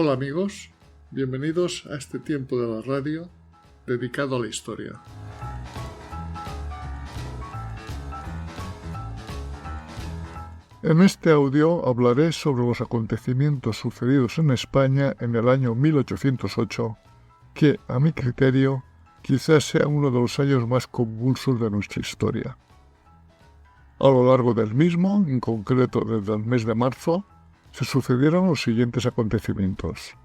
Hola amigos, bienvenidos a este tiempo de la radio dedicado a la historia. En este audio hablaré sobre los acontecimientos sucedidos en España en el año 1808, que, a mi criterio, quizás sea uno de los años más convulsos de nuestra historia. A lo largo del mismo, en concreto desde el mes de marzo, se sucedieron los siguientes acontecimientos.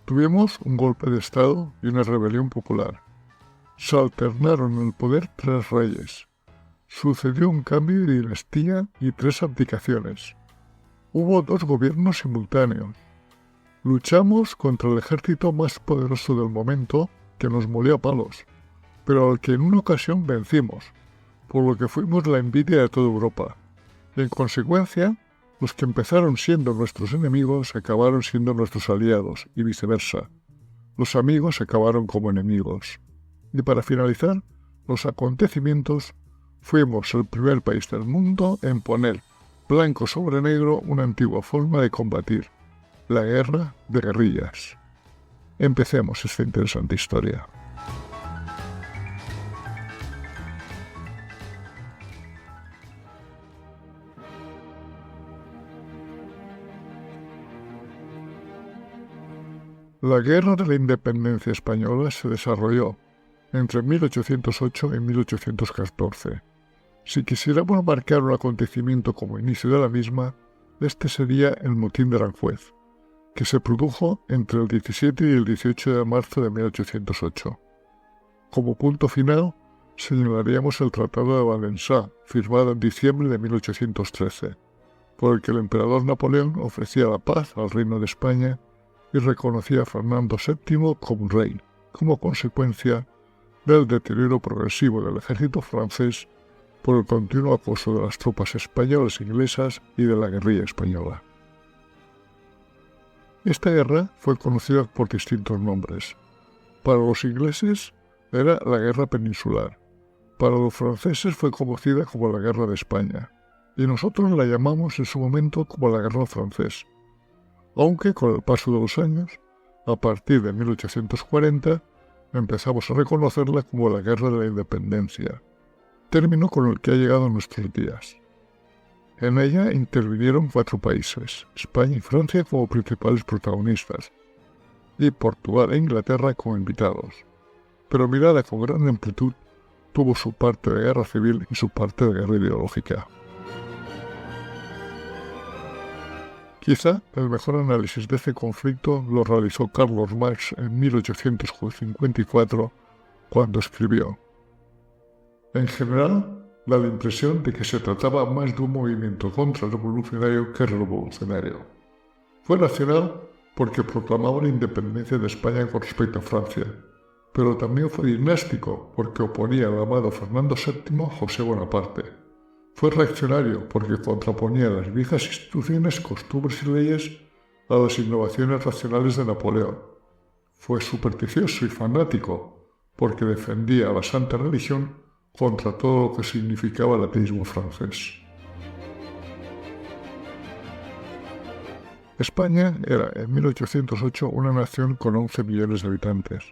Tuvimos un golpe de Estado y una rebelión popular. Se alternaron en el poder 3 reyes. Sucedió un cambio de dinastía y 3 abdicaciones. Hubo 2 gobiernos simultáneos. Luchamos contra el ejército más poderoso del momento, que nos molía a palos, pero al que en una ocasión vencimos, por lo que fuimos la envidia de toda Europa. Y en consecuencia, los que empezaron siendo nuestros enemigos acabaron siendo nuestros aliados, y viceversa. Los amigos acabaron como enemigos. Y para finalizar los acontecimientos, fuimos el primer país del mundo en poner blanco sobre negro una antigua forma de combatir, la guerra de guerrillas. Empecemos esta interesante historia. La Guerra de la Independencia Española se desarrolló entre 1808 y 1814. Si quisiéramos marcar un acontecimiento como inicio de la misma, este sería el Motín de Aranjuez, que se produjo entre el 17 y el 18 de marzo de 1808. Como punto final, señalaríamos el Tratado de Valensá, firmado en diciembre de 1813, por el que el emperador Napoleón ofrecía la paz al Reino de España y reconocía a Fernando VII como rey, como consecuencia del deterioro progresivo del ejército francés por el continuo acoso de las tropas españolas e inglesas y de la guerrilla española. Esta guerra fue conocida por distintos nombres. Para los ingleses era la Guerra Peninsular, para los franceses fue conocida como la Guerra de España, y nosotros la llamamos en su momento como la Guerra Francesa, aunque con el paso de los años, a partir de 1840, empezamos a reconocerla como la Guerra de la Independencia, término con el que ha llegado a nuestros días. En ella intervinieron 4 países, España y Francia como principales protagonistas, y Portugal e Inglaterra como invitados, pero mirada con gran amplitud, tuvo su parte de guerra civil y su parte de guerra ideológica. Quizá el mejor análisis de este conflicto lo realizó Carlos Marx en 1854, cuando escribió: en general, da la impresión de que se trataba más de un movimiento contrarrevolucionario que revolucionario. Fue nacional porque proclamaba la independencia de España con respecto a Francia, pero también fue dinástico porque oponía al amado Fernando VII a José Bonaparte. Fue reaccionario porque contraponía las viejas instituciones, costumbres y leyes a las innovaciones racionales de Napoleón. Fue supersticioso y fanático porque defendía a la santa religión contra todo lo que significaba el ateísmo francés. España era en 1808 una nación con 11 millones de habitantes,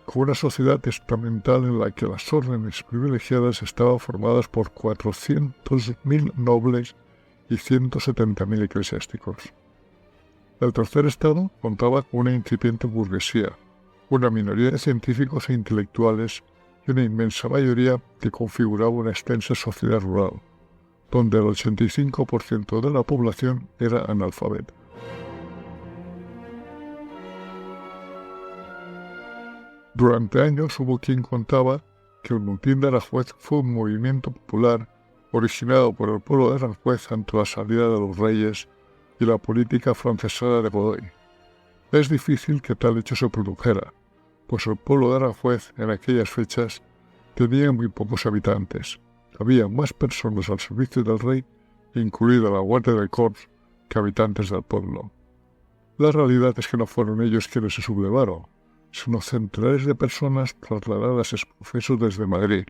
con una sociedad estamental en la que las órdenes privilegiadas estaban formadas por 400.000 nobles y 170.000 eclesiásticos. El tercer estado contaba con una incipiente burguesía, una minoría de científicos e intelectuales y una inmensa mayoría que configuraba una extensa sociedad rural, donde el 85% de la población era analfabeta. Durante años hubo quien contaba que el Motín de Aranjuez fue un movimiento popular originado por el pueblo de Aranjuez ante la salida de los reyes y la política francesada de Godoy. Es difícil que tal hecho se produjera, pues el pueblo de Aranjuez en aquellas fechas tenía muy pocos habitantes. Había más personas al servicio del rey, incluida la Guardia del Corps, que habitantes del pueblo. La realidad es que no fueron ellos quienes se sublevaron, sino centenares de personas trasladadas exprofeso desde Madrid,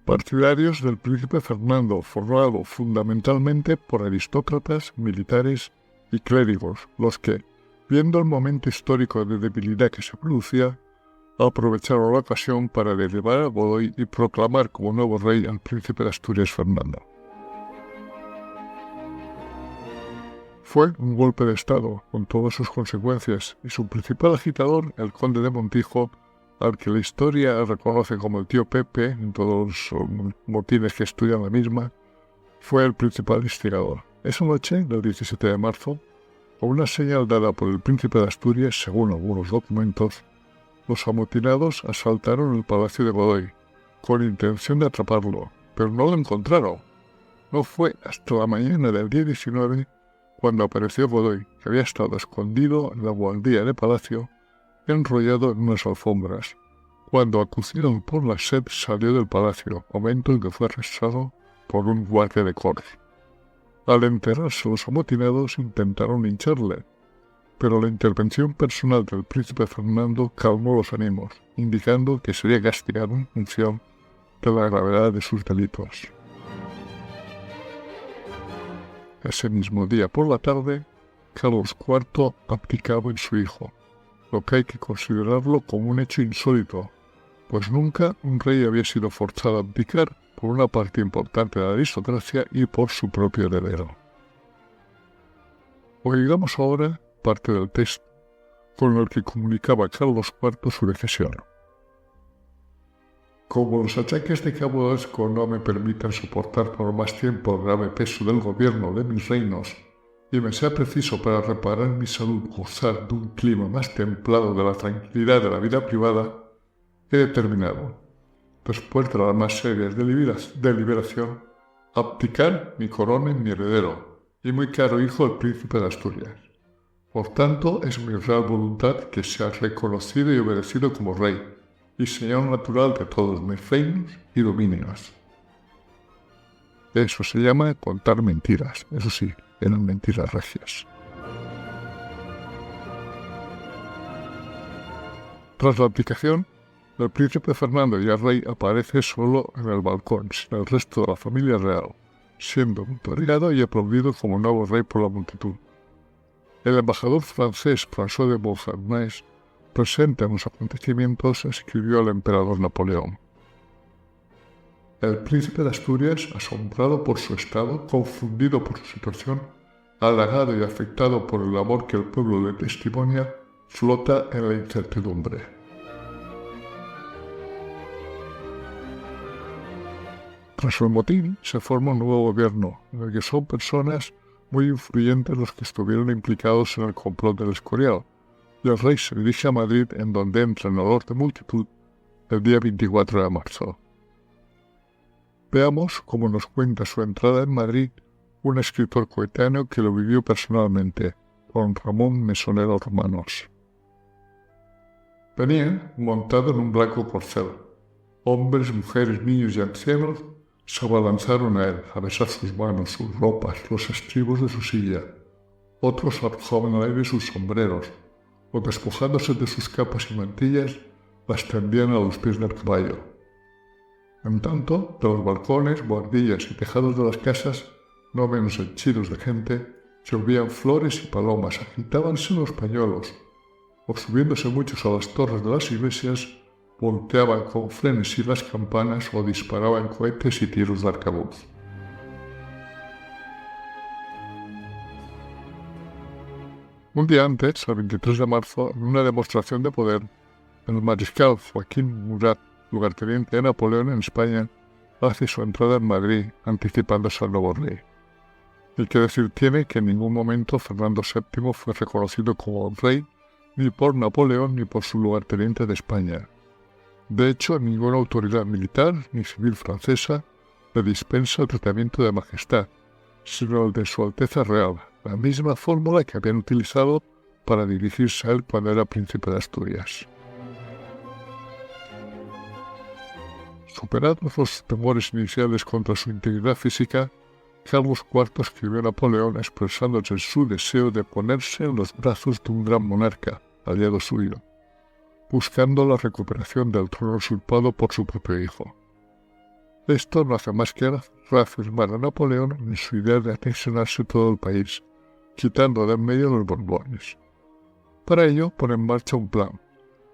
partidarios del príncipe Fernando, formado fundamentalmente por aristócratas, militares y clérigos, los que, Viendo el momento histórico de debilidad que se producía, aprovecharon la ocasión para derribar a Godoy y proclamar como nuevo rey al príncipe de Asturias Fernando. Fue un golpe de Estado, con todas sus consecuencias, y su principal agitador, el conde de Montijo, al que la historia reconoce como el tío Pepe en todos los motines que estudian la misma, fue el principal instigador. Esa noche, del 17 de marzo, con una señal dada por el príncipe de Asturias, según algunos documentos, los amotinados asaltaron el palacio de Godoy, con intención de atraparlo, pero no lo encontraron. No fue hasta la mañana del día 19 cuando apareció Godoy, que había estado escondido en la buhardilla del palacio, enrollado en unas alfombras. Cuando acucillado por la sed salió del palacio, momento en que fue arrestado por un guardia de corps. Al enterarse los amotinados intentaron hincharle, pero la intervención personal del príncipe Fernando calmó los ánimos, indicando que sería castigado en función de la gravedad de sus delitos. Ese mismo día por la tarde, Carlos IV abdicaba en su hijo, lo que hay que considerarlo como un hecho insólito, pues nunca un rey había sido forzado a abdicar por una parte importante de la aristocracia y por su propio heredero. Oigamos ahora parte del texto con el que comunicaba Carlos IV su decisión. Como los achaques de Cabo Vasco no me permitan soportar por más tiempo el grave peso del gobierno de mis reinos y me sea preciso para reparar mi salud gozar de un clima más templado de la tranquilidad de la vida privada, he determinado, después de las más serias deliberación, abdicar mi corona en mi heredero y muy caro hijo el príncipe de Asturias. Por tanto, es mi real voluntad que sea reconocido y obedecido como rey y señor natural de todos mis reinos y dominios. Eso se llama contar mentiras, eso sí, eran mentiras regias. Tras la abdicación, el príncipe Fernando y el rey aparece solo en el balcón, sin el resto de la familia real, siendo victoriado y aplaudido como nuevo rey por la multitud. El embajador francés François de Beauharnais, presente en los acontecimientos, escribió al emperador Napoleón: el príncipe de Asturias, asombrado por su estado, confundido por su situación, halagado y afectado por el amor que el pueblo le testimonia, flota en la incertidumbre. Tras el motín, se forma un nuevo gobierno, en el que son personas muy influyentes los que estuvieron implicados en el complot del Escorial, y el rey se dirige a Madrid, en donde entra en olor de multitud el día 24 de marzo. Veamos cómo nos cuenta su entrada en Madrid un escritor coetáneo que lo vivió personalmente, don Ramón Mesonero Romanos. Venía montado en un blanco corcel. Hombres, mujeres, niños y ancianos se abalanzaron a él, a besar sus manos, sus ropas, los estribos de su silla. Otros arrojaban al aire sus sombreros, o despojándose de sus capas y mantillas, las tendían a los pies del caballo. En tanto, de los balcones, buhardillas y tejados de las casas, no menos henchidos de gente, llovían flores y palomas, agitábanse los pañuelos, o subiéndose muchos a las torres de las iglesias, volteaban con frenesí las campanas o disparaban cohetes y tiros de arcabuz. Un día antes, el 23 de marzo, en una demostración de poder, el mariscal Joaquín Murat, lugarteniente de Napoleón en España, hace su entrada en Madrid, anticipándose al nuevo rey. Y que decir tiene que en ningún momento Fernando VII fue reconocido como rey ni por Napoleón ni por su lugarteniente de España. De hecho, ninguna autoridad militar ni civil francesa le dispensa el tratamiento de majestad, sino el de su Alteza Real, la misma fórmula que habían utilizado para dirigirse a él cuando era príncipe de Asturias. Superados los temores iniciales contra su integridad física, Carlos IV escribió a Napoleón expresándose su deseo de ponerse en los brazos de un gran monarca, aliado suyo, buscando la recuperación del trono usurpado por su propio hijo. Esto no hace más que reafirmar a Napoleón en su idea de anexionarse todo el país, quitando de en medio los Borbones. Para ello pone en marcha un plan,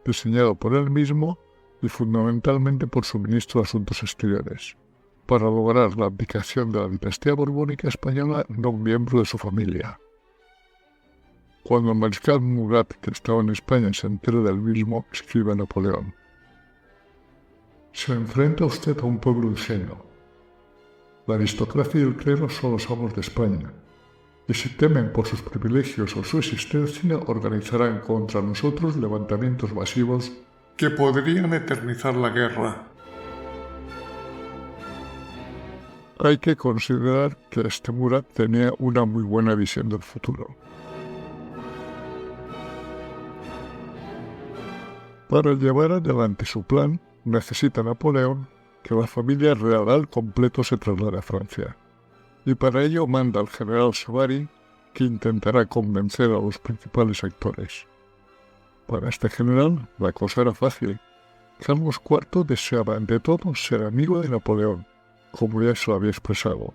diseñado por él mismo y fundamentalmente por su ministro de Asuntos Exteriores, para lograr la abdicación de la dinastía borbónica española de un miembro de su familia. Cuando el mariscal Murat, que estaba en España, se entera del mismo, escribe a Napoleón: «Se enfrenta usted a un pueblo ingenuo. La aristocracia y el clero son los amos de España, y si temen por sus privilegios o su existencia, organizarán contra nosotros levantamientos masivos que podrían eternizar la guerra». Hay que considerar que este Murat tenía una muy buena visión del futuro. Para llevar adelante su plan, necesita Napoleón que la familia real al completo se traslade a Francia, y para ello manda al general Savary, que intentará convencer a los principales actores. Para este general, la cosa era fácil. Carlos IV deseaba ante todo ser amigo de Napoleón, como ya se lo había expresado,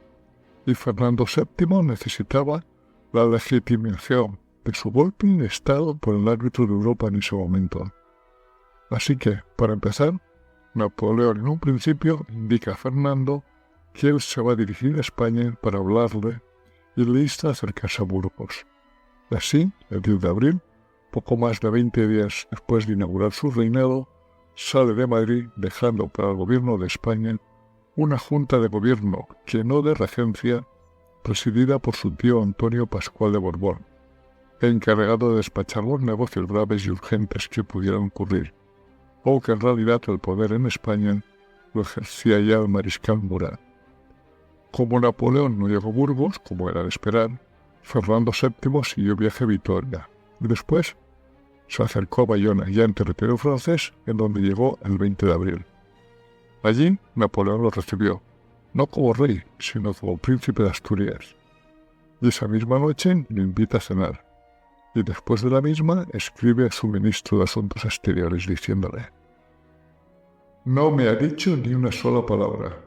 y Fernando VII necesitaba la legitimación de su golpe de Estado por el árbitro de Europa en ese momento. Así que, para empezar, Napoleón en un principio indica a Fernando que él se va a dirigir a España para hablarle y le insta a acercarse a Burgos. Así, el 10 de abril, poco más de 20 días después de inaugurar su reinado, sale de Madrid dejando para el gobierno de España una junta de gobierno que no de regencia, presidida por su tío Antonio Pascual de Borbón, encargado de despachar los negocios graves y urgentes que pudieran ocurrir, o que en realidad el poder en España lo ejercía ya el mariscal Murat. Como Napoleón no llegó a Burgos, como era de esperar, Fernando VII siguió viaje a Vitoria y después se acercó a Bayona, ya en territorio francés, en donde llegó el 20 de abril. Allí Napoleón lo recibió, no como rey, sino como príncipe de Asturias, y esa misma noche lo invita a cenar, y después de la misma escribe a su ministro de Asuntos Exteriores diciéndole: «No me ha dicho ni una sola palabra,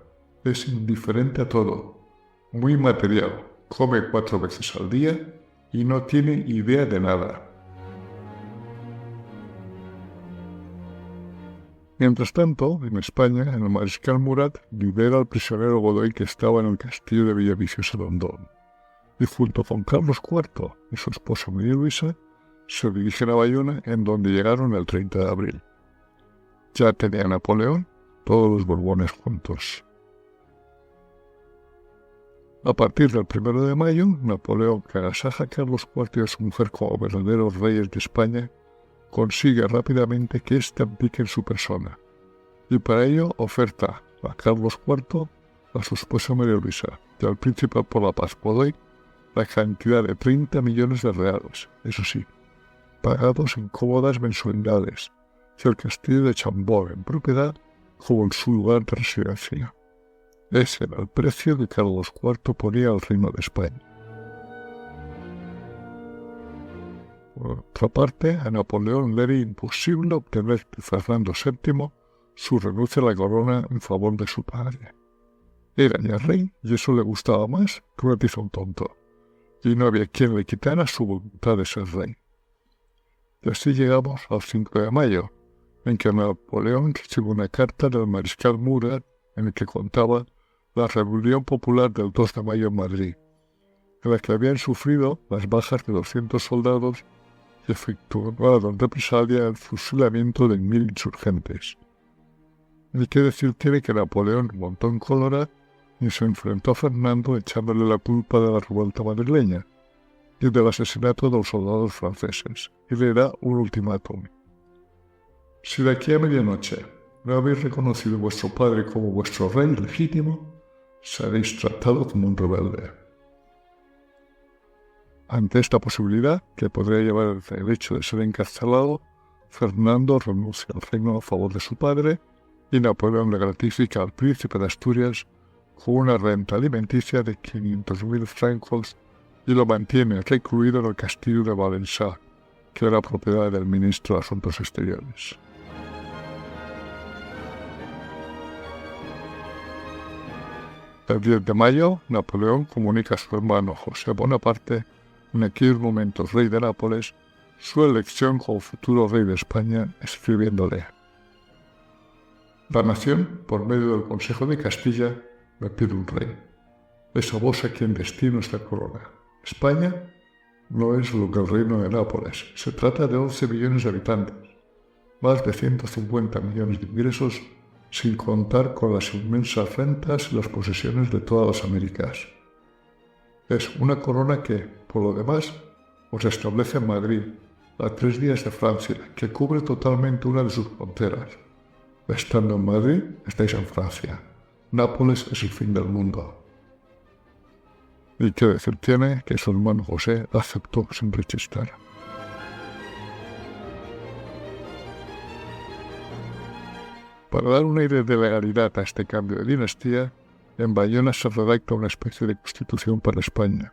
es indiferente a todo, muy material, come 4 veces al día y no tiene idea de nada». Mientras tanto, en España, el mariscal Murat libera al prisionero Godoy que estaba en el castillo de Villaviciosa de Ondón, y junto con Carlos IV y su esposa María Luisa, se dirigen a Bayona, en donde llegaron el 30 de abril. Ya tenía Napoleón todos los Borbones juntos. A partir del 1 de mayo, Napoleón, que agasaja a Carlos IV y a su mujer como verdaderos reyes de España, consigue rápidamente que éste abdique en su persona, y para ello oferta a Carlos IV, a su esposa María Luisa y al príncipe por la paz Godoy la cantidad de 30 millones de reales, eso sí, pagados en cómodas mensualidades, y el castillo de Chambord en propiedad como en su lugar de residencia. Ese era el precio que Carlos IV ponía al reino de España. Por otra parte, a Napoleón le era imposible obtener de Fernando VII su renuncia a la corona en favor de su padre. Era ya rey y eso le gustaba más que un tizón tonto, y no había quien le quitara su voluntad de ser rey. Y así llegamos al 5 de mayo, en que Napoleón recibe una carta del mariscal Murat en la que contaba la rebelión popular del 2 de mayo en Madrid, en la que habían sufrido las bajas de 200 soldados y efectuado en represalia el fusilamiento de 1000 insurgentes. Hay que decir tiene que Napoleón montó en cólera y se enfrentó a Fernando echándole la culpa de la revuelta madrileña y del asesinato de los soldados franceses, y le da un ultimátum: «Si de aquí a medianoche no habéis reconocido a vuestro padre como vuestro rey legítimo, seréis tratado como un rebelde». Ante esta posibilidad, que podría llevar el hecho de ser encarcelado, Fernando renuncia al reino a favor de su padre y Napoleón le gratifica al príncipe de Asturias con una renta alimenticia de 500.000 francos y lo mantiene recluido en el castillo de Valencia, que era propiedad del ministro de Asuntos Exteriores. El 10 de mayo, Napoleón comunica a su hermano José Bonaparte, en aquellos momentos rey de Nápoles, su elección como futuro rey de España, escribiéndole: «La nación, por medio del Consejo de Castilla, me pide un rey. Es a vos a quien destino esta corona. España no es lo que el reino de Nápoles. Se trata de 11 millones de habitantes, más de 150 millones de ingresos, sin contar con las inmensas rentas y las posesiones de todas las Américas. Es una corona que, por lo demás, os establece en Madrid, a 3 días de Francia, que cubre totalmente una de sus fronteras. Estando en Madrid, estáis en Francia. Nápoles es el fin del mundo». Y qué decir tiene que su hermano José aceptó sin rechistar. Para dar un aire de legalidad a este cambio de dinastía, en Bayona se redacta una especie de constitución para España,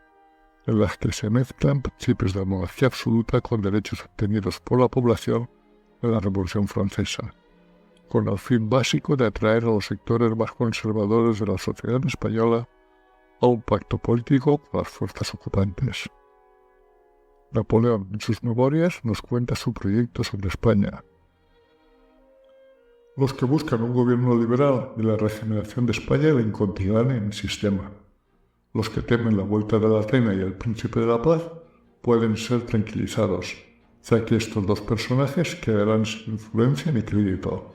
en la que se mezclan principios de monarquía absoluta con derechos obtenidos por la población en la Revolución Francesa, con el fin básico de atraer a los sectores más conservadores de la sociedad española a un pacto político con las fuerzas ocupantes. Napoleón, en sus memorias, nos cuenta su proyecto sobre España. Los que buscan un gobierno liberal y la regeneración de España la encontrarán en el sistema. Los que temen la vuelta de la reina y el príncipe de la paz pueden ser tranquilizados, ya que estos dos personajes quedarán sin influencia ni crédito.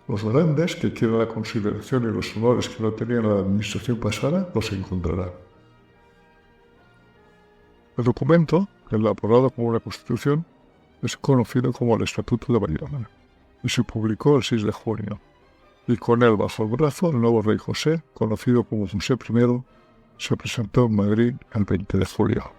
Los grandes que quieren la consideración y los honores que no tenían la administración pasada los encontrarán. El documento, elaborado como una constitución, es conocido como el Estatuto de Bayona y se publicó el 6 de junio, y con él bajo el brazo el nuevo rey José, conocido como José I, se presentó en Madrid el 20 de julio.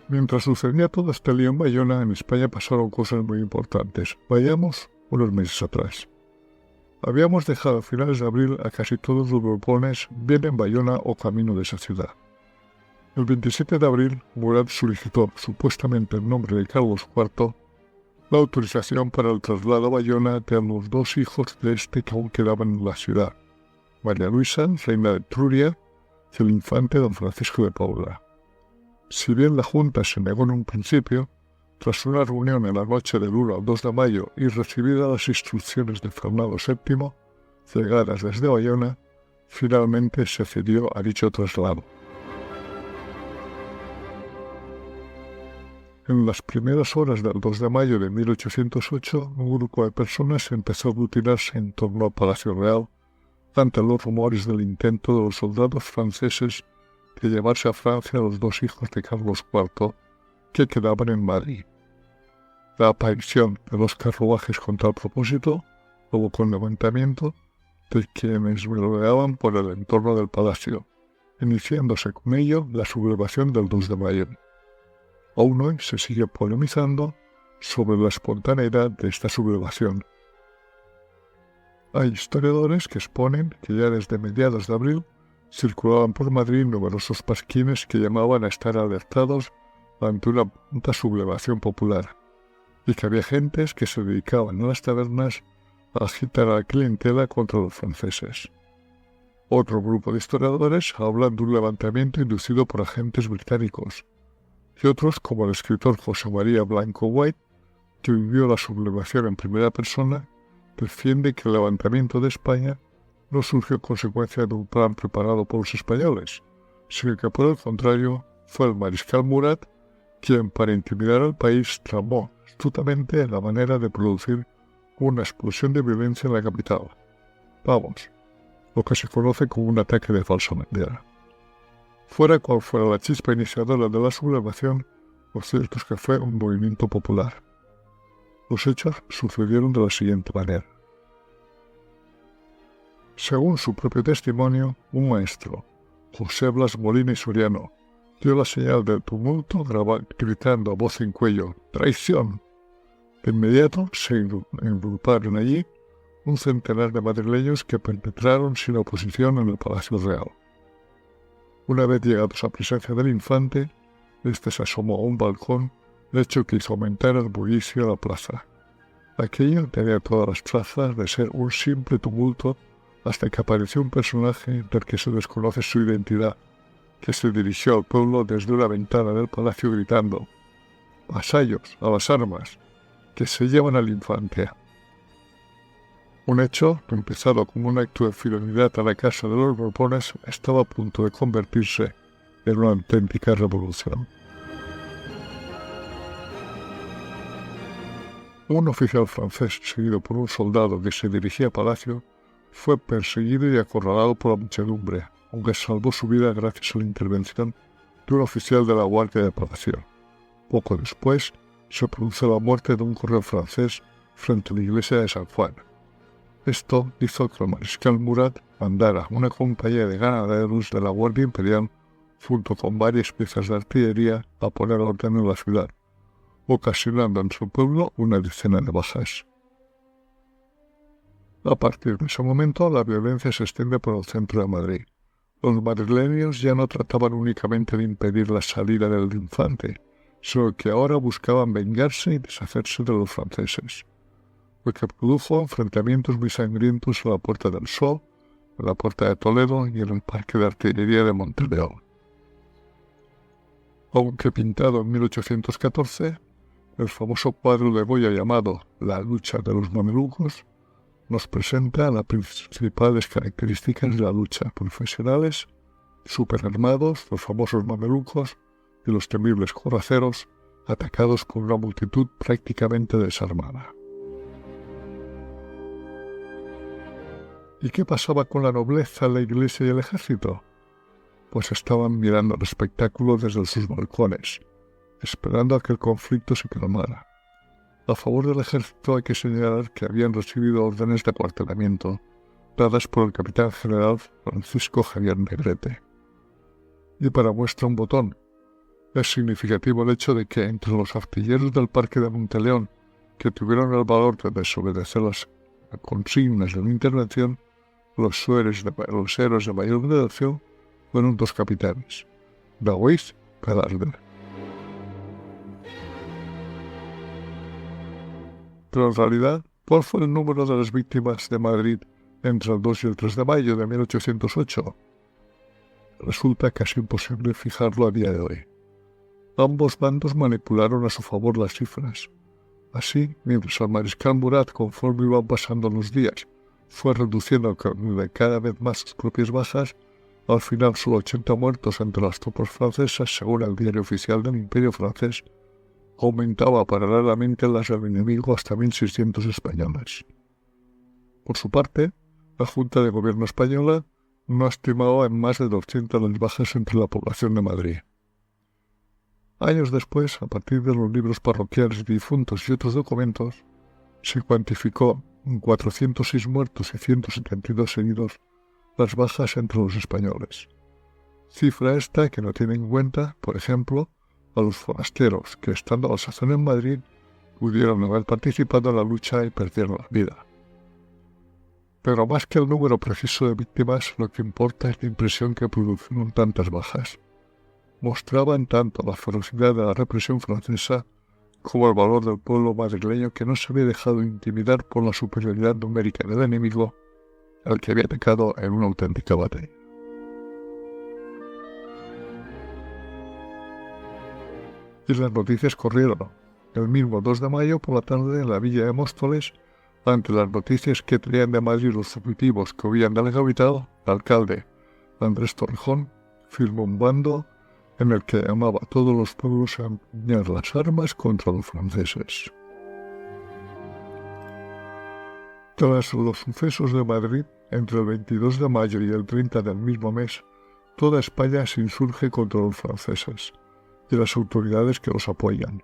Mientras sucedía todo este lío en Bayona, en España pasaron cosas muy importantes. Vayamos unos meses atrás. Habíamos dejado a finales de abril a casi todos los borbones bien en Bayona o camino de esa ciudad. El 27 de abril, Murat solicitó, supuestamente en nombre de Carlos IV, la autorización para el traslado a Bayona de los 2 hijos de este que aún quedaban en la ciudad, María Luisa, reina de Etruria, y el infante don Francisco de Paula. Si bien la Junta se negó en un principio, tras una reunión en la noche del 1 al 2 de mayo y recibidas las instrucciones de Fernando VII, llegadas desde Bayona, finalmente se cedió a dicho traslado. En las primeras horas del 2 de mayo de 1808, un grupo de personas empezó a aglutinarse en torno al Palacio Real ante los rumores del intento de los soldados franceses de llevarse a Francia a los 2 hijos de Carlos IV que quedaban en Madrid. La aparición de 2 carruajes con tal propósito provocó un levantamiento de quienes merodeaban por el entorno del palacio, iniciándose con ello la sublevación del 2 de mayo. Aún hoy se sigue polemizando sobre la espontaneidad de esta sublevación. Hay historiadores que exponen que ya desde mediados de abril circulaban por Madrid numerosos pasquines que llamaban a estar alertados ante una pronta sublevación popular, y que había gentes que se dedicaban en las tabernas a agitar a la clientela contra los franceses. Otro grupo de historiadores hablan de un levantamiento inducido por agentes británicos, y otros, como el escritor José María Blanco White, que vivió la sublevación en primera persona, defiende que el levantamiento de España no surgió a consecuencia de un plan preparado por los españoles, sino que por el contrario fue el mariscal Murat quien, para intimidar al país, tramó astutamente la manera de producir una explosión de violencia en la capital. Vamos, lo que se conoce como un ataque de falsa bandera. Fuera cual fuera la chispa iniciadora de la sublevación, lo cierto es que fue un movimiento popular. Los hechos sucedieron de la siguiente manera. Según su propio testimonio, un maestro, José Blas Molina y Soriano, dio la señal del tumulto gritando a voz en cuello: ¡traición! De inmediato se agruparon allí un centenar de madrileños que perpetraron sin oposición en el Palacio Real. Una vez llegados a presencia del infante, este se asomó a un balcón, hecho que hizo aumentar el bullicio de la plaza. Aquello tenía todas las trazas de ser un simple tumulto hasta que apareció un personaje del que se desconoce su identidad, que se dirigió al pueblo desde una ventana del palacio gritando: «Vasallos, a las armas, que se llevan al infante». Un hecho, empezado como un acto de fidelidad a la casa de los Borbones, estaba a punto de convertirse en una auténtica revolución. Un oficial francés, seguido por un soldado que se dirigía a palacio, fue perseguido y acorralado por la muchedumbre, aunque salvó su vida gracias a la intervención de un oficial de la Guardia de Palacio. Poco después, se produjo la muerte de un coronel francés frente a la iglesia de San Juan. Esto hizo que el mariscal Murat mandara una compañía de granaderos de la Guardia Imperial, junto con varias piezas de artillería, a poner orden en la ciudad, ocasionando en su pueblo una decena de bajas. A partir de ese momento, la violencia se extiende por el centro de Madrid. Los madrileños ya no trataban únicamente de impedir la salida del infante, sino que ahora buscaban vengarse y deshacerse de los franceses, lo que produjo enfrentamientos muy sangrientos en la Puerta del Sol, en la Puerta de Toledo y en el Parque de Artillería de Monteleón. Aunque pintado en 1814, el famoso cuadro de Goya llamado La lucha de los mamelucos nos presenta las principales características de la lucha: profesionales, superarmados, los famosos mamelucos y los temibles coraceros, atacados por una multitud prácticamente desarmada. ¿Y qué pasaba con la nobleza, la iglesia y el ejército? Pues estaban mirando el espectáculo desde sus balcones, esperando a que el conflicto se calmara. A favor del ejército hay que señalar que habían recibido órdenes de acuartelamiento, dadas por el capitán general Francisco Javier Negrete. Y para muestra un botón, es significativo el hecho de que entre los artilleros del Parque de Monteleón, que tuvieron el valor de desobedecer las consignas de la intervención, los héroes de mayor devoción fueron dos capitanes, Daoiz y Pedarder. Pero en realidad, ¿cuál fue el número de las víctimas de Madrid entre el 2 y el 3 de mayo de 1808? Resulta casi imposible fijarlo a día de hoy. Ambos bandos manipularon a su favor las cifras. Así, mientras el mariscal Murat, conforme iban pasando los días, fue reduciendo cada vez más sus propias bajas, al final solo 80 muertos entre las tropas francesas, según el diario oficial del Imperio francés, aumentaba paralelamente las del enemigo hasta 1.600 españoles. Por su parte, la Junta de Gobierno española no estimaba en más de 200 las bajas entre la población de Madrid. Años después, a partir de los libros parroquiales de difuntos y otros documentos, se cuantificó en 406 muertos y 172 heridos las bajas entre los españoles. Cifra esta que no tiene en cuenta, por ejemplo, a los forasteros que, estando a la sazón en Madrid, pudieron haber participado en la lucha y perdieron la vida. Pero más que el número preciso de víctimas, lo que importa es la impresión que produjeron tantas bajas. Mostraban tanto la ferocidad de la represión francesa como el valor del pueblo madrileño, que no se había dejado intimidar por la superioridad numérica del enemigo, al que había atacado en una auténtica batalla. Y las noticias corrieron. El mismo 2 de mayo por la tarde, en la villa de Móstoles, ante las noticias que traían de Madrid los fugitivos que huían de la capital, el alcalde Andrés Torrejón firmó un bando en el que llamaba a todos los pueblos a empuñar las armas contra los franceses. Tras los sucesos de Madrid, entre el 22 de mayo y el 30 del mismo mes, toda España se insurge contra los franceses y las autoridades que los apoyan.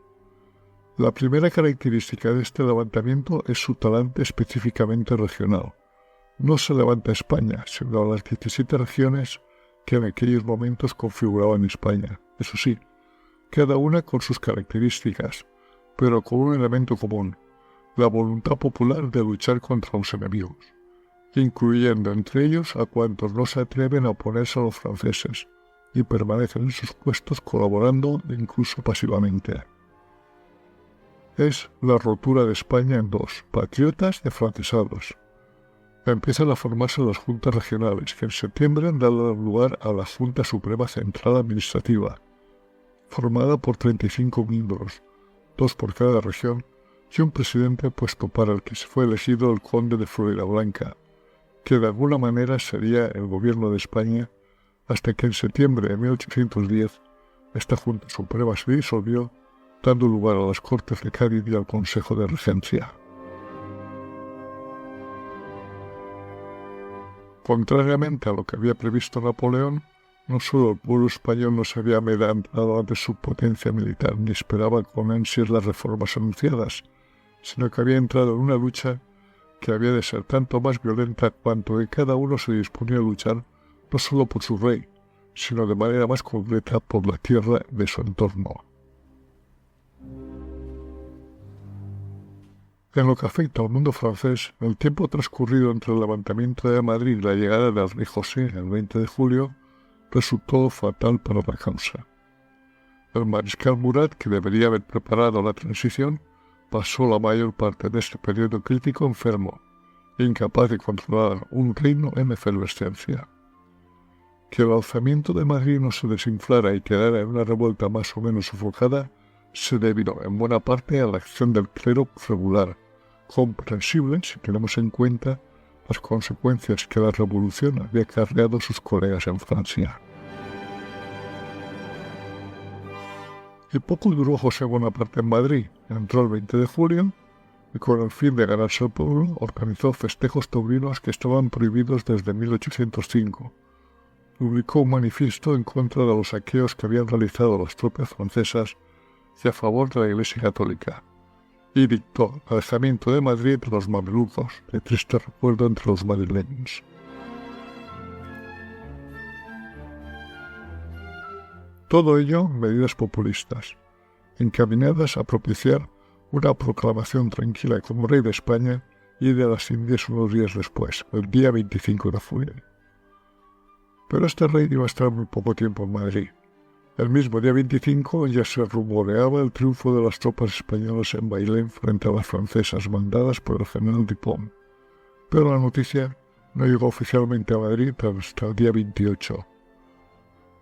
La primera característica de este levantamiento es su talante específicamente regional. No se levanta España, sino las 17 regiones que en aquellos momentos configuraban España. Eso sí, cada una con sus características, pero con un elemento común: la voluntad popular de luchar contra los enemigos, incluyendo entre ellos a cuantos no se atreven a oponerse a los franceses y permanecen en sus puestos colaborando incluso pasivamente. Es la rotura de España en dos: patriotas y afrancesados. empiezan a formarse las juntas regionales, que en septiembre han dado lugar a la Junta Suprema Central Administrativa, formada por 35 miembros, 2 por cada región, y un presidente puesto para el que se fue elegido el conde de Floridablanca, que de alguna manera sería el gobierno de España, hasta que en septiembre de 1810 esta Junta Suprema se disolvió, dando lugar a las Cortes de Cádiz y al Consejo de Regencia. Contrariamente a lo que había previsto Napoleón, no solo el pueblo español no se había amedrentado ante su potencia militar ni esperaba con ansias las reformas anunciadas, sino que había entrado en una lucha que había de ser tanto más violenta cuanto que cada uno se disponía a luchar no solo por su rey, sino de manera más concreta por la tierra de su entorno. En lo que afecta al mundo francés, el tiempo transcurrido entre el levantamiento de Madrid y la llegada del rey José el 20 de julio resultó fatal para la causa. El mariscal Murat, que debería haber preparado la transición, pasó la mayor parte de este periodo crítico enfermo, incapaz de controlar un reino en efervescencia. Que el alzamiento de Madrid no se desinflara y quedara en una revuelta más o menos sofocada se debió en buena parte a la acción del clero regular, comprensible si tenemos en cuenta las consecuencias que la revolución había acarreado a sus colegas en Francia. Y poco duró José Bonaparte en Madrid. Entró el 20 de julio y con el fin de ganarse al pueblo organizó festejos taurinos que estaban prohibidos desde 1805. Publicó un manifiesto en contra de los saqueos que habían realizado las tropas francesas y a favor de la Iglesia Católica, y dictó el alejamiento de Madrid de los mamelucos, de triste recuerdo entre los madrileños. Todo ello medidas populistas, encaminadas a propiciar una proclamación tranquila como rey de España y de las Indias unos días después, el día 25 de julio. Pero este rey iba a estar muy poco tiempo en Madrid. El mismo día 25 ya se rumoreaba el triunfo de las tropas españolas en Bailén frente a las francesas mandadas por el general Dupont, pero la noticia no llegó oficialmente a Madrid hasta el día 28.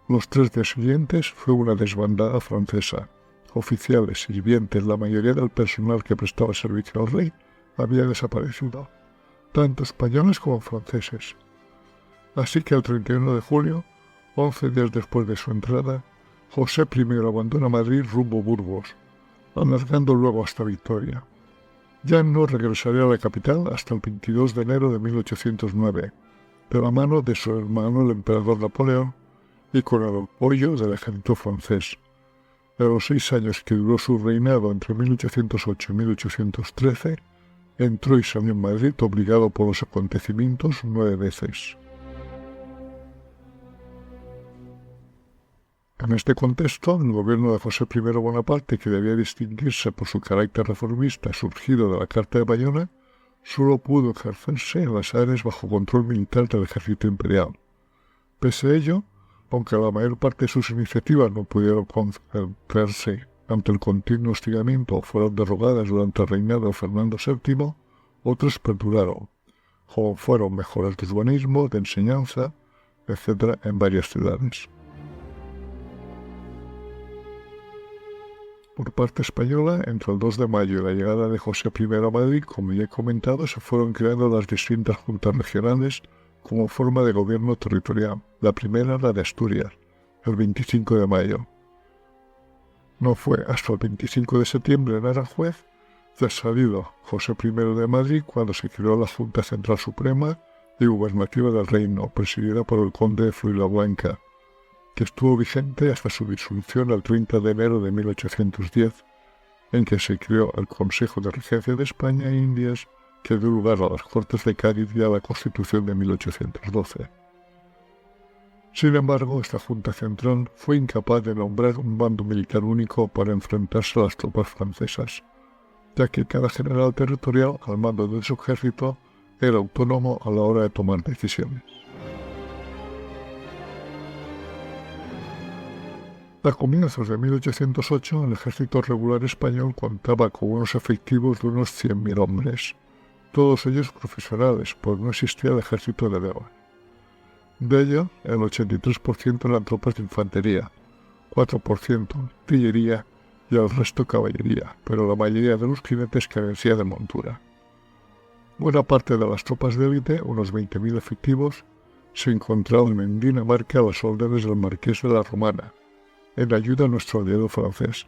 Los 3 días siguientes fue una desbandada francesa. Oficiales, sirvientes, la mayoría del personal que prestaba servicio al rey había desaparecido, tanto españoles como franceses. Así que el 31 de julio, 11 días después de su entrada, José I abandona Madrid rumbo a Burgos, alargando luego hasta Vitoria. Ya no regresaría a la capital hasta el 22 de enero de 1809, de la mano de su hermano el emperador Napoleón y con el apoyo del ejército francés. En los 6 años que duró su reinado entre 1808 y 1813, entró y salió en Madrid obligado por los acontecimientos 9 veces. En este contexto, el gobierno de José I Bonaparte, que debía distinguirse por su carácter reformista surgido de la Carta de Bayona, solo pudo ejercerse en las áreas bajo control militar del ejército imperial. Pese a ello, aunque la mayor parte de sus iniciativas no pudieron concentrarse ante el continuo hostigamiento o fueron derogadas durante el reinado de Fernando VII, otras perduraron, como fueron mejoras de urbanismo, de enseñanza, etc. en varias ciudades. Por parte española, entre el 2 de mayo y la llegada de José I a Madrid, como ya he comentado, se fueron creando las distintas juntas regionales como forma de gobierno territorial. La primera, la de Asturias, el 25 de mayo. No fue hasta el 25 de septiembre en Aranjuez, ya salido José I de Madrid, cuando se creó la Junta Central Suprema y Gubernativa del Reino, presidida por el conde de Floridablanca, que estuvo vigente hasta su disolución el 30 de enero de 1810, en que se creó el Consejo de Regencia de España e Indias, que dio lugar a las Cortes de Cádiz y a la Constitución de 1812. Sin embargo, esta Junta Central fue incapaz de nombrar un bando militar único para enfrentarse a las tropas francesas, ya que cada general territorial al mando de su ejército era autónomo a la hora de tomar decisiones. A comienzos de 1808, el ejército regular español contaba con unos efectivos de unos 100.000 hombres, todos ellos profesionales, pues no existía el ejército de guerra. De ello, el 83% eran tropas de infantería, 4% artillería y el resto caballería, pero la mayoría de los jinetes carecía de montura. Buena parte de las tropas de élite, unos 20.000 efectivos, se encontraban en Dinamarca a las órdenes del marqués de la Romana, en ayuda a nuestro aliado francés.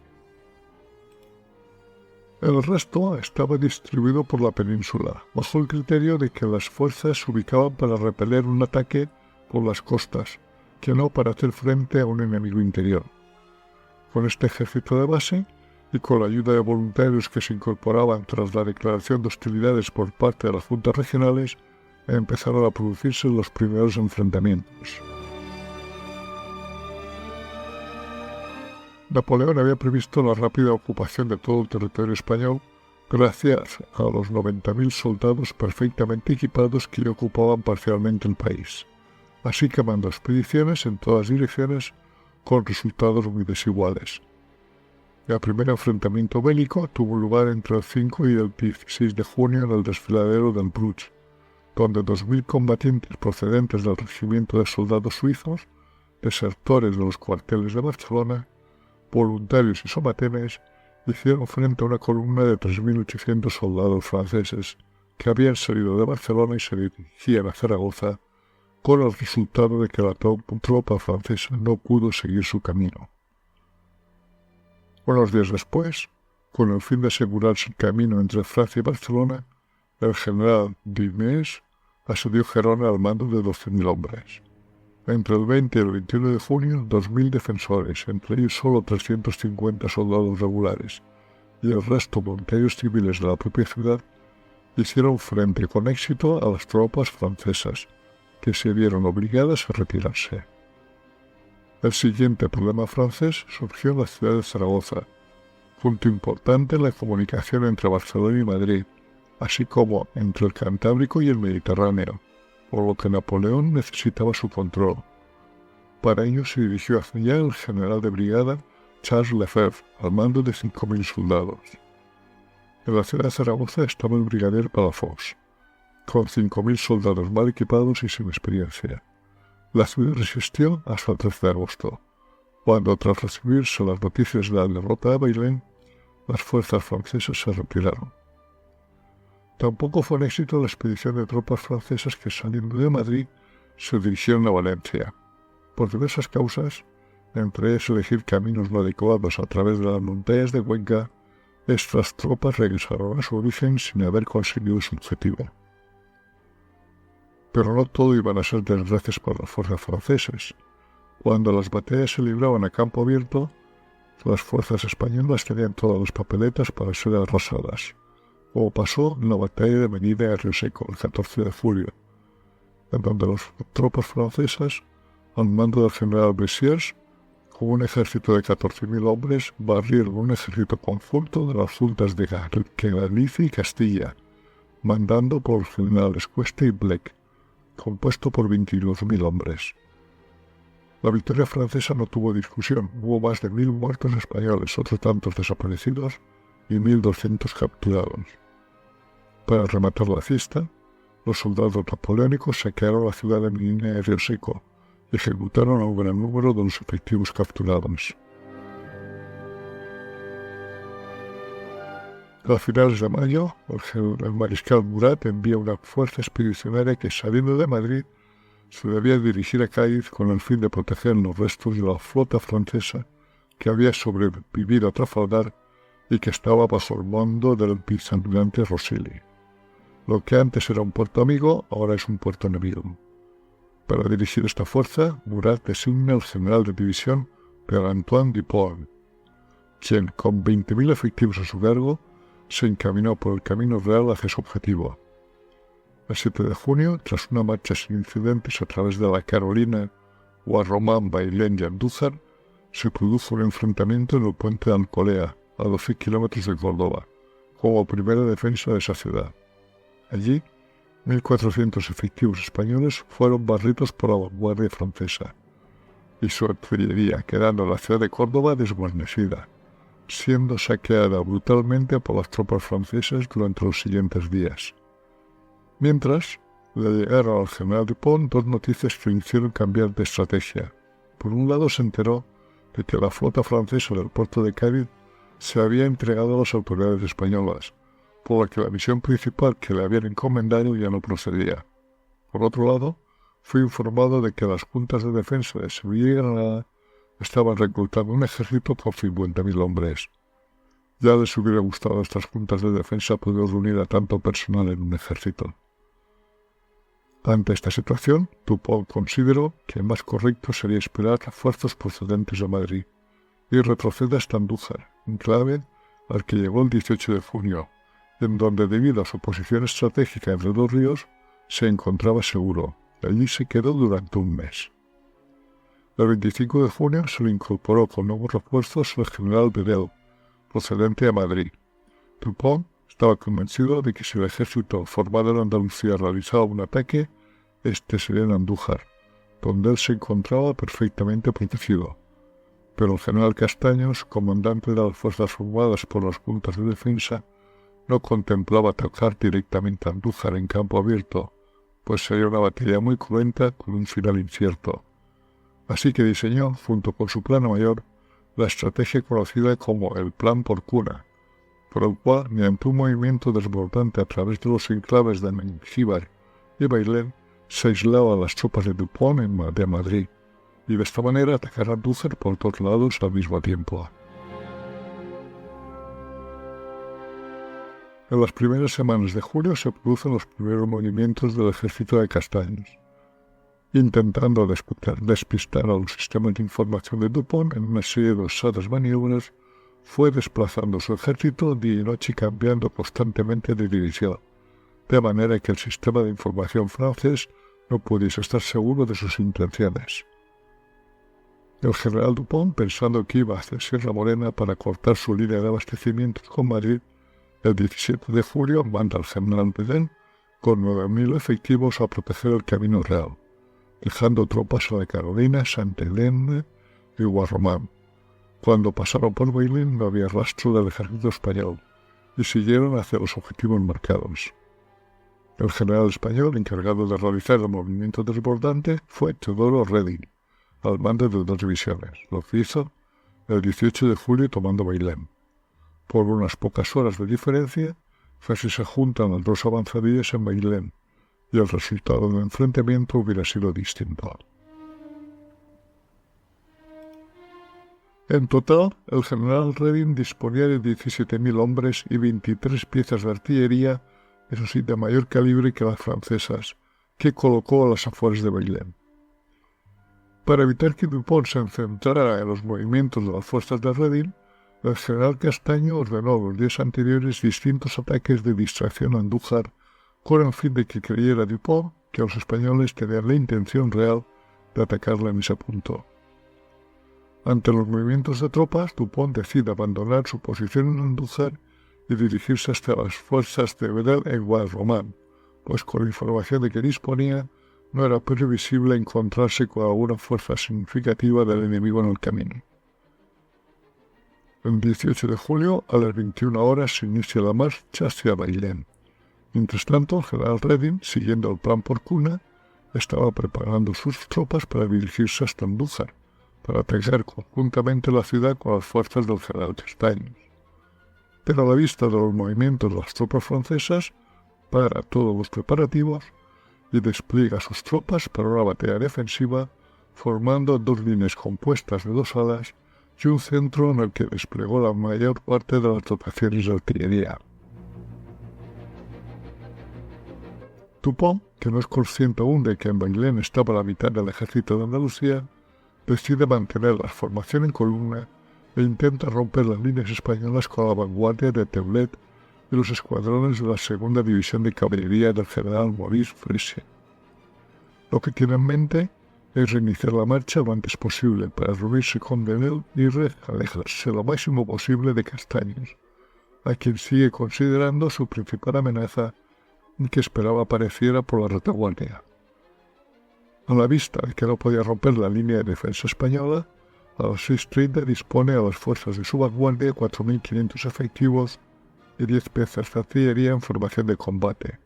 El resto estaba distribuido por la península, bajo el criterio de que las fuerzas se ubicaban para repeler un ataque por las costas, que no para hacer frente a un enemigo interior. Con este ejército de base, y con la ayuda de voluntarios que se incorporaban tras la declaración de hostilidades por parte de las juntas regionales, empezaron a producirse los primeros enfrentamientos. Napoleón había previsto la rápida ocupación de todo el territorio español gracias a los 90.000 soldados perfectamente equipados que ya ocupaban parcialmente el país, así que mandó expediciones en todas direcciones con resultados muy desiguales. El primer enfrentamiento bélico tuvo lugar entre el 5 y el 16 de junio en el desfiladero del Bruch, donde 2.000 combatientes procedentes del regimiento de soldados suizos, desertores de los cuarteles de Barcelona, voluntarios y somatenes, hicieron frente a una columna de 3.800 soldados franceses que habían salido de Barcelona y se dirigían a Zaragoza, con el resultado de que la tropa francesa no pudo seguir su camino. Unos días después, con el fin de asegurarse el camino entre Francia y Barcelona, el general D'Inés asedió Gerona al mando de 12.000 hombres. Entre el 20 y el 21 de junio, 2.000 defensores, entre ellos solo 350 soldados regulares, y el resto voluntarios civiles de la propia ciudad, hicieron frente con éxito a las tropas francesas, que se vieron obligadas a retirarse. El siguiente problema francés surgió en la ciudad de Zaragoza, punto importante en la comunicación entre Barcelona y Madrid, así como entre el Cantábrico y el Mediterráneo, por lo que Napoleón necesitaba su control. Para ello se dirigió hacia allá el general de brigada Charles Lefebvre, al mando de 5.000 soldados. En la ciudad de Zaragoza estaba el brigadier Palafox, con 5.000 soldados mal equipados y sin experiencia. La ciudad resistió hasta el 13 de agosto, cuando tras recibirse las noticias de la derrota de Bailén, las fuerzas francesas se retiraron. Tampoco fue un éxito la expedición de tropas francesas que saliendo de Madrid se dirigieron a Valencia. Por diversas causas, entre ellas elegir caminos no adecuados a través de las montañas de Cuenca, estas tropas regresaron a su origen sin haber conseguido su objetivo. Pero no todo iban a ser desgracias para las fuerzas francesas. Cuando las batallas se libraban a campo abierto, las fuerzas españolas tenían todas las papeletas para ser arrasadas, como pasó en la batalla de Medina de Río Seco el 14 de julio, en donde las tropas francesas, al mando del general Bessières, con un ejército de 14.000 hombres, barrieron un ejército conjunto de las juntas de Galicia y Castilla, mandando por los generales Cuesta y Blake, compuesto por 22.000 hombres. La victoria francesa no tuvo discusión, hubo más de 1.000 muertos españoles, otros tantos desaparecidos y 1.200 capturados. Para rematar la fiesta, los soldados napoleónicos saquearon la ciudad de Medina de Río Seco y ejecutaron a un gran número de los efectivos capturados. A finales de mayo, el mariscal Murat envía una fuerza expedicionaria que, saliendo de Madrid, se debía dirigir a Cádiz con el fin de proteger los restos de la flota francesa que había sobrevivido a Trafalgar y que estaba bajo el mando del vicealmirante Rosselli. Lo que antes era un puerto amigo, ahora es un puerto enemigo. Para dirigir esta fuerza, Murat designa al general de división Pierre-Antoine Dupont, quien, con 20.000 efectivos a su cargo, se encaminó por el camino real hacia su objetivo. El 7 de junio, tras una marcha sin incidentes a través de la Carolina, Guarromán, Bailén y Andújar, se produjo un enfrentamiento en el puente de Alcolea, a 12 kilómetros de Córdoba, como primera defensa de esa ciudad. Allí, 1.400 efectivos españoles fueron barridos por la vanguardia francesa, y su artillería, quedando la ciudad de Córdoba desguarnecida, siendo saqueada brutalmente por las tropas francesas durante los siguientes días. Mientras, le llegaron al general Dupont dos noticias que le hicieron cambiar de estrategia. Por un lado, se enteró de que la flota francesa del puerto de Cádiz se había entregado a las autoridades españolas, por lo que la misión principal que le habían encomendado ya no procedía. Por otro lado, fue informado de que las juntas de defensa de Sevilla y Granada estaban reclutando un ejército con 50.000 hombres. Ya les hubiera gustado a estas juntas de defensa poder reunir a tanto personal en un ejército. Ante esta situación, Dupont consideró que más correcto sería esperar refuerzos procedentes de Madrid y retroceder hasta Andújar, enclave al que llegó el 18 de junio, en donde debido a su posición estratégica entre dos ríos se encontraba seguro. Allí se quedó durante un mes. El 25 de junio se le incorporó con nuevos refuerzos el general Bedel, procedente de Madrid. Dupont estaba convencido de que si el ejército formado en Andalucía realizaba un ataque, este sería en Andújar, donde él se encontraba perfectamente protegido. Pero el general Castaños, comandante de las fuerzas formadas por las juntas de defensa, no contemplaba atacar directamente a Andújar en campo abierto, pues sería una batalla muy cruenta con un final incierto. Así que diseñó, junto con su plano mayor, la estrategia conocida como el Plan Porcuna, por el cual, mediante un movimiento desbordante a través de los enclaves de Mengíbar y Bailén, se aislaba a las tropas de Dupont de Madrid, y de esta manera atacar a Andújar por todos lados al mismo tiempo. En las primeras semanas de julio se producen los primeros movimientos del ejército de Castaños, intentando despistar a los sistemas de información de Dupont en una serie de osadas maniobras. Fue desplazando su ejército día y noche, cambiando constantemente de dirección, de manera que el sistema de información francés no pudiese estar seguro de sus intenciones. El general Dupont, pensando que iba hacia Sierra Morena para cortar su línea de abastecimiento con Madrid, el 17 de julio manda al general Bedel con 9.000 efectivos a proteger el Camino Real, dejando tropas a la Carolina, Santa Elena y Guarromán. Cuando pasaron por Bailén no había rastro del ejército español y siguieron hacia los objetivos marcados. El general español encargado de realizar el movimiento desbordante fue Teodoro Reding, al mando de 2 divisiones, lo que hizo el 18 de julio tomando Bailén. Por unas pocas horas de diferencia, casi se juntan las dos avanzadillas en Bailén, y el resultado del enfrentamiento hubiera sido distinto. En total, el general Reding disponía de 17.000 hombres y 23 piezas de artillería, eso sí, de mayor calibre que las francesas, que colocó a las afueras de Bailén. Para evitar que Dupont se centrara en los movimientos de las fuerzas de Reding, el general Castaño ordenó los días anteriores distintos ataques de distracción a Andújar, con el fin de que creyera Dupont que los españoles tenían la intención real de atacarla en ese punto. Ante los movimientos de tropas, Dupont decide abandonar su posición en Andújar y dirigirse hasta las fuerzas de Bedel en Guadalromán, pues con la información de que disponía, no era previsible encontrarse con alguna fuerza significativa del enemigo en el camino. El 18 de julio, a las 21 horas, se inicia la marcha hacia Bailén. Mientras tanto, el general Reding, siguiendo el plan Porcuna, estaba preparando sus tropas para dirigirse hasta Andújar, para atacar conjuntamente la ciudad con las fuerzas del general Castaños. Pero a la vista de los movimientos de las tropas francesas, para todos los preparativos y despliega sus tropas para una batalla defensiva, formando 2 líneas compuestas de 2 alas y un centro en el que desplegó la mayor parte de las dotaciones de artillería. Dupont, que no es consciente aún de que en Bailén estaba la mitad del ejército de Andalucía, decide mantener la formación en columna e intenta romper las líneas españolas con la vanguardia de Teulet y los escuadrones de la segunda división de caballería del general Maurice Fréchet. Lo que tiene en mente es reiniciar la marcha lo antes posible para reunirse con Bedel y alejarse lo máximo posible de Castaños, a quien sigue considerando su principal amenaza y que esperaba apareciera por la retaguardia. A la vista de que no podía romper la línea de defensa española, a las 6:30 dispone a las fuerzas de su vanguardia 4.500 efectivos y 10 piezas de artillería en formación de combate,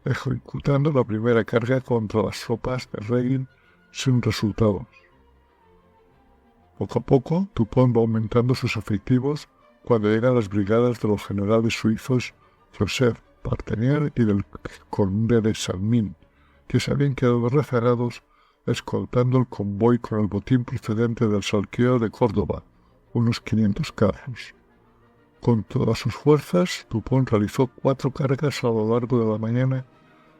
ejecutando la primera carga contra las tropas de Regin sin resultados. Poco a poco, Dupont va aumentando sus efectivos cuando llegan las brigadas de los generales suizos Joseph Partenier y del conde de Salmin, que se habían quedado rezagados escoltando el convoy con el botín procedente del saqueo de Córdoba, unos 500 carros. Con todas sus fuerzas, Dupont realizó 4 cargas a lo largo de la mañana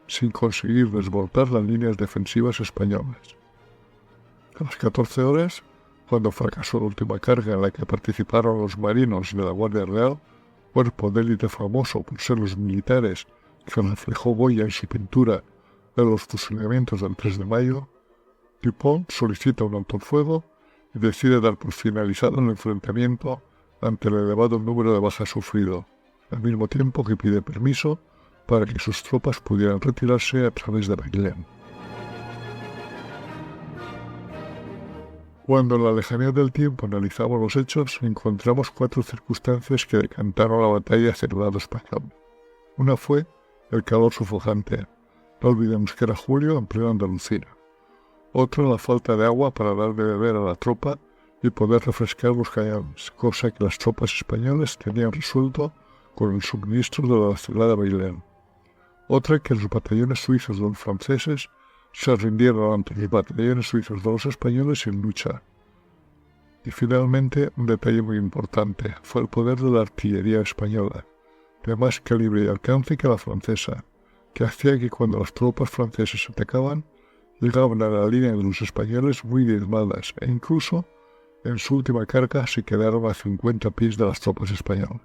sin conseguir desbordar las líneas defensivas españolas. A las 14 horas, cuando fracasó la última carga en la que participaron los marinos de la Guardia Real, cuerpo de élite famoso por ser los militares que reflejó Goya en su pintura de los fusilamientos del 3 de mayo, Dupont solicita un alto el fuego y decide dar por finalizado el enfrentamiento ante el elevado número de bajas sufrido, al mismo tiempo que pide permiso para que sus tropas pudieran retirarse a través de Bailén. Cuando en la lejanía del tiempo analizamos los hechos, encontramos 4 circunstancias que decantaron la batalla hacia el lado español. Una fue el calor sofocante. No olvidemos que era julio en plena Andalucía. Otra, la falta de agua para dar de beber a la tropa y poder refrescar los cañones, cosa que las tropas españolas tenían resuelto con el suministro de la ciudad de Bailén. Otra, que los batallones suizos de los franceses se rindieron ante los batallones suizos de los españoles sin lucha. Y finalmente, un detalle muy importante, fue el poder de la artillería española, de más calibre y alcance que la francesa, que hacía que cuando las tropas francesas atacaban, llegaban a la línea de los españoles muy diezmadas e incluso, en su última carga, se quedaron a 50 pies de las tropas españolas.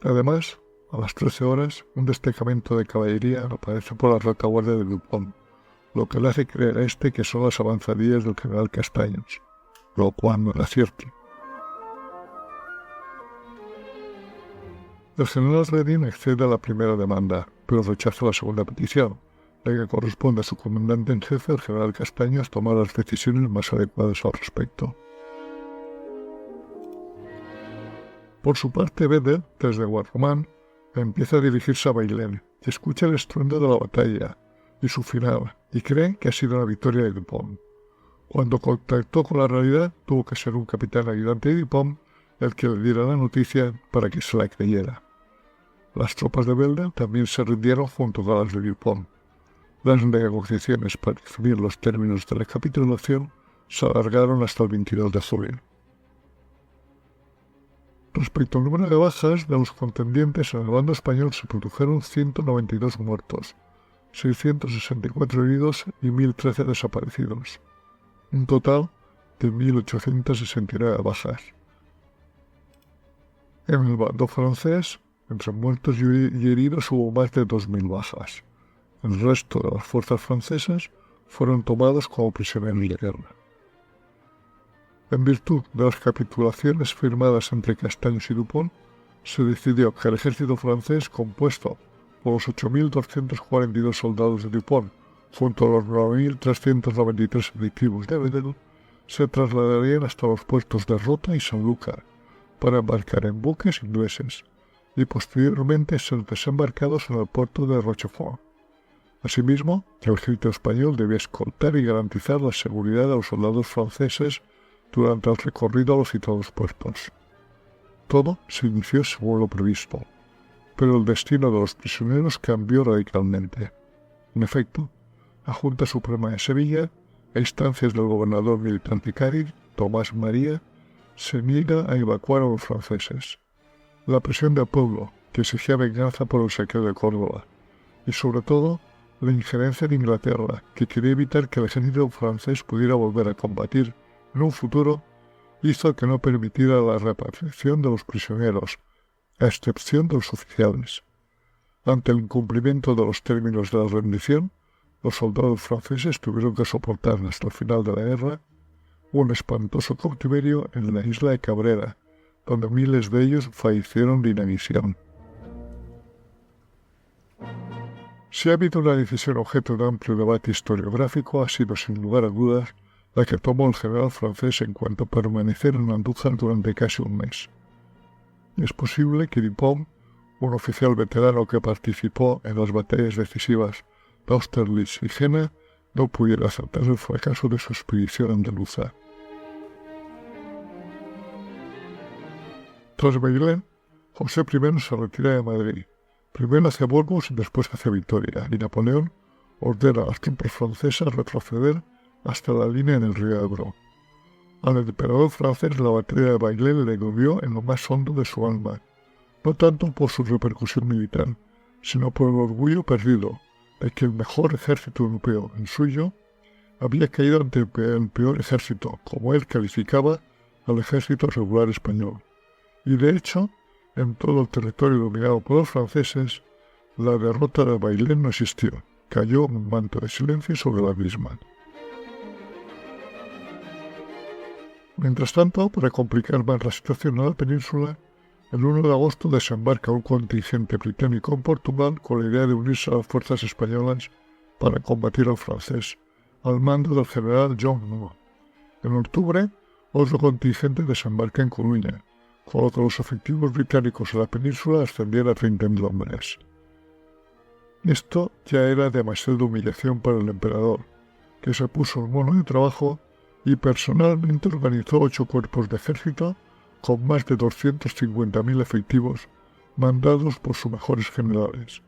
Además, a las 13 horas, un destacamento de caballería aparece por la retaguardia de Dupont, lo que le hace creer a este que son las avanzadillas del general Castaños, lo cual no era cierto. El general Reding accede a la primera demanda, pero rechaza la segunda petición, ya que corresponde a su comandante en jefe, el general Castaños, tomar las decisiones más adecuadas al respecto. Por su parte, Vedel, desde Guarromán, empieza a dirigirse a Bailén y escucha el estruendo de la batalla y su final, y cree que ha sido una victoria de Dupont. Cuando contactó con la realidad, tuvo que ser un capitán ayudante de Dupont el que le diera la noticia para que se la creyera. Las tropas de Vedel también se rindieron junto a las de Dupont. Las negociaciones para definir los términos de la capitulación se alargaron hasta el 22 de julio. Respecto al número de bajas de los contendientes, en el bando español se produjeron 192 muertos, 664 heridos y 1.013 desaparecidos. Un total de 1.869 bajas. En el bando francés, entre muertos y heridos hubo más de 2.000 bajas. El resto de las fuerzas francesas fueron tomados como prisioneros de guerra. En virtud de las capitulaciones firmadas entre Castaños y Dupont, se decidió que el ejército francés, compuesto por los 8.242 soldados de Dupont, junto a los 9.393 efectivos de Vedel, se trasladarían hasta los puertos de Rota y Sanlúcar para embarcar en buques ingleses y posteriormente ser desembarcados en el puerto de Rochefort. Asimismo, el ejército español debía escoltar y garantizar la seguridad de los soldados franceses durante el recorrido a los citados puertos. Todo se inició según lo previsto, pero el destino de los prisioneros cambió radicalmente. En efecto, la Junta Suprema de Sevilla, a instancias del gobernador militante Cádiz, Tomás María, se niega a evacuar a los franceses. La presión del pueblo, que exigía venganza por el saqueo de Córdoba, y sobre todo, la injerencia de Inglaterra, que quería evitar que el ejército francés pudiera volver a combatir en un futuro, hizo que no permitiera la repatriación de los prisioneros, a excepción de los oficiales. Ante el incumplimiento de los términos de la rendición, los soldados franceses tuvieron que soportar hasta el final de la guerra un espantoso cautiverio en la isla de Cabrera, donde miles de ellos fallecieron de inanición. Si ha habido una decisión objeto de amplio debate historiográfico, ha sido sin lugar a dudas la que tomó el general francés en cuanto a permanecer en Andújar durante casi un mes. Es posible que Dupont un oficial veterano que participó en las batallas decisivas de Austerlitz y Jena, no pudiera aceptar el fracaso de su expedición andaluza. Tras Bailén, José I se retira de Madrid, primero hacia Burgos y después hacia Vitoria, y Napoleón ordena a las tropas francesas retroceder hasta la línea en el río Ebro. Al emperador francés la batalla de Bailén le dolió en lo más hondo de su alma, no tanto por su repercusión militar, sino por el orgullo perdido de que el mejor ejército europeo, el suyo, había caído ante el peor ejército, como él calificaba al ejército regular español. Y de hecho, en todo el territorio dominado por los franceses, la derrota de Bailén no existió, cayó un manto de silencio sobre la misma. Mientras tanto, para complicar más la situación en la península, el 1 de agosto desembarca un contingente británico en Portugal con la idea de unirse a las fuerzas españolas para combatir al francés, al mando del general John Moore. En octubre, otro contingente desembarca en Coruña, con lo que los efectivos británicos en la península ascendían a 30.000 hombres. Esto ya era demasiada humillación para el emperador, que se puso el mono de trabajo y personalmente organizó 8 cuerpos de ejército con más de 250.000 efectivos mandados por sus mejores generales,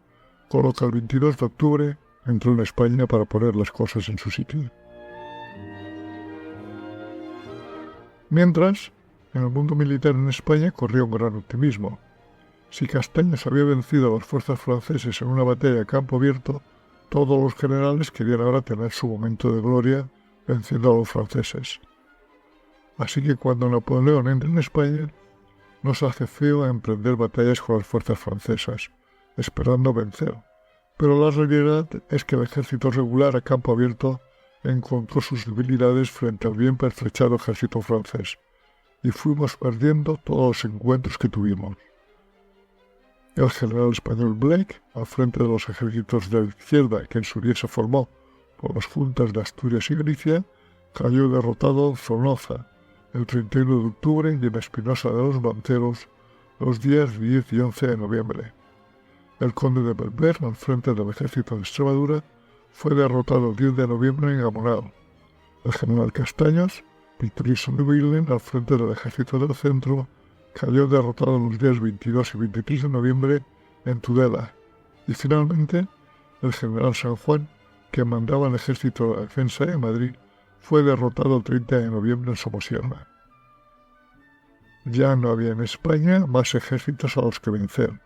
con lo que el 22 de octubre entró en España para poner las cosas en su sitio. Mientras, en el mundo militar en España corría un gran optimismo. Si Castaños había vencido a las fuerzas francesas en una batalla a campo abierto, todos los generales querían ahora tener su momento de gloria venciendo a los franceses. Así que cuando Napoleón entra en España, no se hace feo a emprender batallas con las fuerzas francesas, esperando vencer. Pero la realidad es que el ejército regular a campo abierto encontró sus debilidades frente al bien pertrechado ejército francés, y fuimos perdiendo todos los encuentros que tuvimos. El general español Blake, al frente de los ejércitos de la izquierda que en su día se formó por las juntas de Asturias y Galicia, cayó derrotado en Zornoza el 31 de octubre y en Espinosa de los Banteros los días 10 y 11 de noviembre. El conde de Belver, al frente del ejército de Extremadura, fue derrotado el 10 de noviembre en Gamonal. El general Castaños, victorioso de Bailén, al frente del ejército del centro, cayó derrotado los días 22 y 23 de noviembre en Tudela. Y finalmente, el general San Juan, que mandaba el ejército de la defensa de Madrid, fue derrotado el 30 de noviembre en Somosierra. Ya no había en España más ejércitos a los que vencer,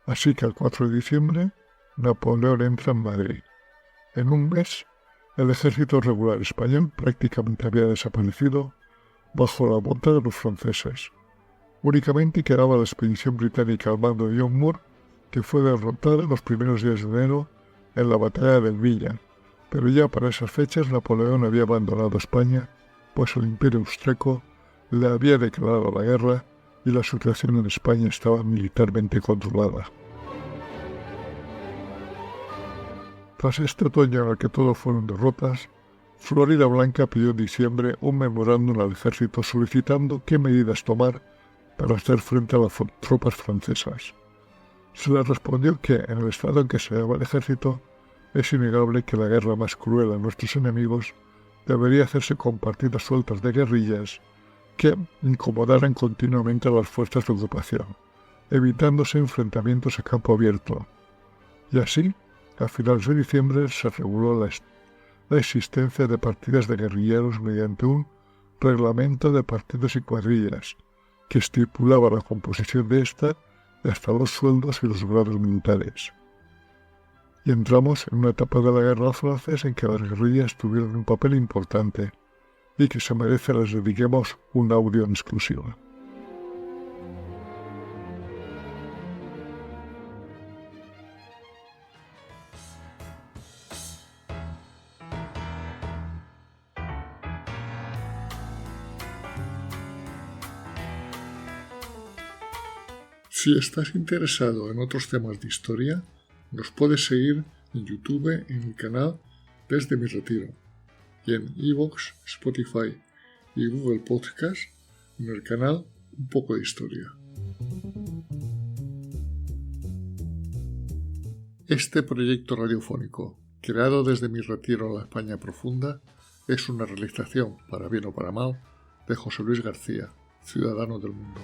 así que el 4 de diciembre Napoleón entra en Madrid. En un mes, el ejército regular español prácticamente había desaparecido bajo la bota de los franceses. Únicamente quedaba la expedición británica al mando de John Moore, que fue derrotada en los primeros días de enero en la batalla del Villa, pero ya para esas fechas Napoleón había abandonado España, pues el Imperio Austríaco le había declarado la guerra y la situación en España estaba militarmente controlada. Tras este otoño en el que todos fueron derrotas, Florida Blanca pidió en diciembre un memorándum al ejército solicitando qué medidas tomar para hacer frente a las tropas francesas. Se le respondió que, en el estado en que se hallaba el ejército, es innegable que la guerra más cruel a nuestros enemigos debería hacerse con partidas sueltas de guerrillas que incomodaran continuamente a las fuerzas de ocupación, evitándose enfrentamientos a campo abierto. Y así, a finales de diciembre se reguló la existencia de partidas de guerrilleros mediante un reglamento de partidos y cuadrillas, que estipulaba la composición de esta y hasta los sueldos y los grados militares. Y entramos en una etapa de la guerra francesa en que las guerrillas tuvieron un papel importante y que se merece les dediquemos un audio en exclusiva. Si estás interesado en otros temas de historia, nos puedes seguir en YouTube en el canal Desde mi Retiro y en iVoox, Spotify y Google Podcast en el canal Un poco de Historia. Este proyecto radiofónico, creado desde mi retiro en la España profunda, es una realización, para bien o para mal, de José Luis García, ciudadano del mundo.